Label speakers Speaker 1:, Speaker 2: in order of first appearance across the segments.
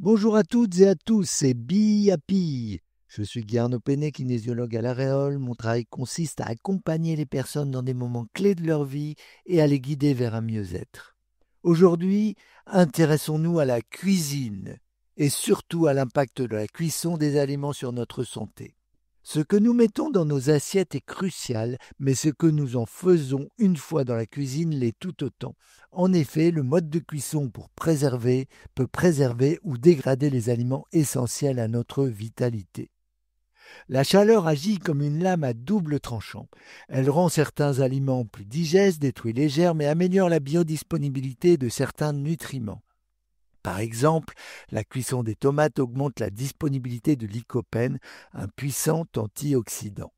Speaker 1: Bonjour à toutes et à tous, c'est Be Happy. Je suis Guy-Arnaud Pénet, kinésiologue à La Réole. Mon travail consiste à accompagner les personnes dans des moments clés de leur vie et à les guider vers un mieux-être. Aujourd'hui, intéressons-nous à la cuisine et surtout à l'impact de la cuisson des aliments sur notre santé. Ce que nous mettons dans nos assiettes est crucial, mais ce que nous en faisons une fois dans la cuisine l'est tout autant. En effet, le mode de cuisson peut préserver ou dégrader les aliments essentiels à notre vitalité. La chaleur agit comme une lame à double tranchant. Elle rend certains aliments plus digestes, détruit les germes et améliore la biodisponibilité de certains nutriments. Par exemple, la cuisson des tomates augmente la disponibilité de lycopène, un puissant antioxydant.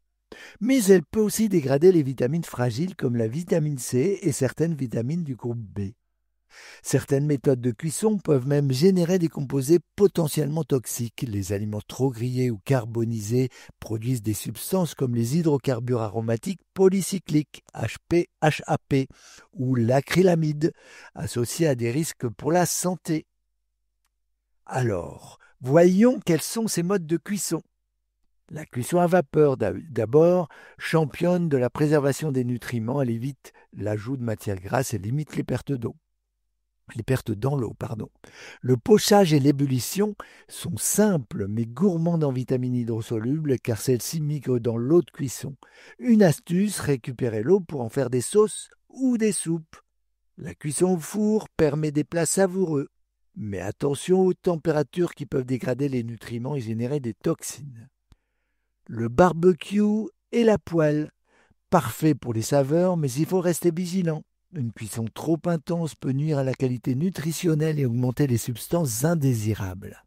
Speaker 1: Mais elle peut aussi dégrader les vitamines fragiles comme la vitamine C et certaines vitamines du groupe B. Certaines méthodes de cuisson peuvent même générer des composés potentiellement toxiques. Les aliments trop grillés ou carbonisés produisent des substances comme les hydrocarbures aromatiques polycycliques, HAP, ou l'acrylamide, associés à des risques pour la santé. Alors, voyons quels sont ces modes de cuisson. La cuisson à vapeur, d'abord, championne de la préservation des nutriments. Elle évite l'ajout de matières grasses et limite les pertes dans l'eau. Le pochage et l'ébullition sont simples mais gourmandes en vitamines hydrosolubles car celles-ci migrent dans l'eau de cuisson. Une astuce, récupérer l'eau pour en faire des sauces ou des soupes. La cuisson au four permet des plats savoureux, mais attention aux températures qui peuvent dégrader les nutriments et générer des toxines. Le barbecue et la poêle, parfait pour les saveurs, mais il faut rester vigilant. Une cuisson trop intense peut nuire à la qualité nutritionnelle et augmenter les substances indésirables.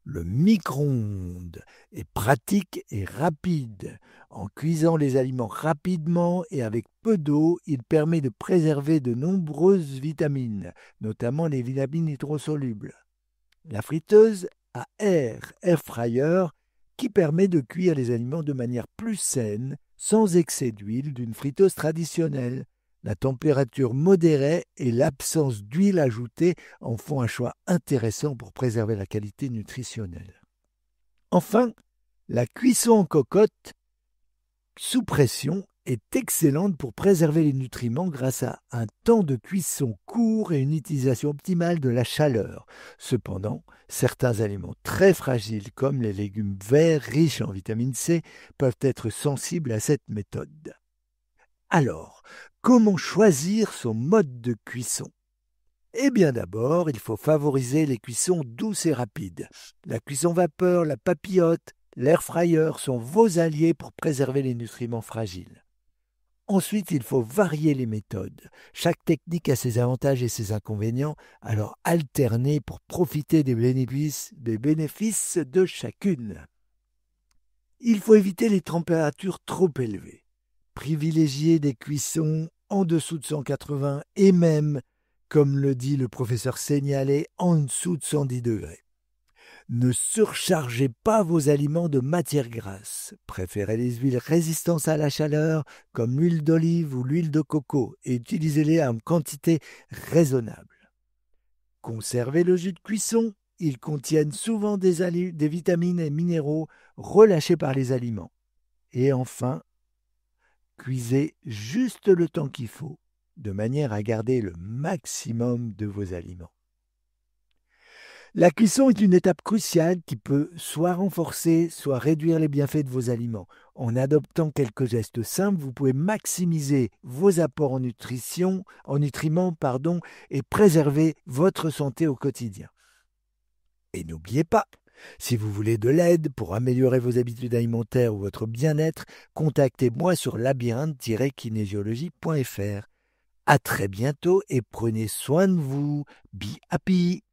Speaker 1: Le micro-ondes est pratique et rapide. En cuisant les aliments rapidement et avec peu d'eau, il permet de préserver de nombreuses vitamines, notamment les vitamines hydrosolubles. La friteuse à air fryer qui permet de cuire les aliments de manière plus saine, sans excès d'huile d'une friteuse traditionnelle. La température modérée et l'absence d'huile ajoutée en font un choix intéressant pour préserver la qualité nutritionnelle. Enfin, la cuisson en cocotte sous pression est excellente pour préserver les nutriments grâce à un temps de cuisson court et une utilisation optimale de la chaleur. Cependant, certains aliments très fragiles comme les légumes verts riches en vitamine C peuvent être sensibles à cette méthode. Alors, comment choisir son mode de cuisson ? Eh bien d'abord, il faut favoriser les cuissons douces et rapides. La cuisson vapeur, la papillote, l'air fryer sont vos alliés pour préserver les nutriments fragiles. Ensuite, il faut varier les méthodes. Chaque technique a ses avantages et ses inconvénients, alors alternez pour profiter des bénéfices de chacune. Il faut éviter les températures trop élevées. Privilégier des cuissons en dessous de 180 et même, comme le dit le professeur Seignalé, en dessous de 110 degrés. Ne surchargez pas vos aliments de matières grasses. Préférez les huiles résistantes à la chaleur, comme l'huile d'olive ou l'huile de coco, et utilisez-les en quantité raisonnable. Conservez le jus de cuisson. Ils contiennent souvent des vitamines et minéraux relâchés par les aliments. Et enfin, cuisez juste le temps qu'il faut, de manière à garder le maximum de vos aliments. La cuisson est une étape cruciale qui peut soit renforcer, soit réduire les bienfaits de vos aliments. En adoptant quelques gestes simples, vous pouvez maximiser vos apports en nutriments, et préserver votre santé au quotidien. Et n'oubliez pas, si vous voulez de l'aide pour améliorer vos habitudes alimentaires ou votre bien-être, contactez-moi sur labyrinthe-kinésiologie.fr. À très bientôt et prenez soin de vous. Be happy!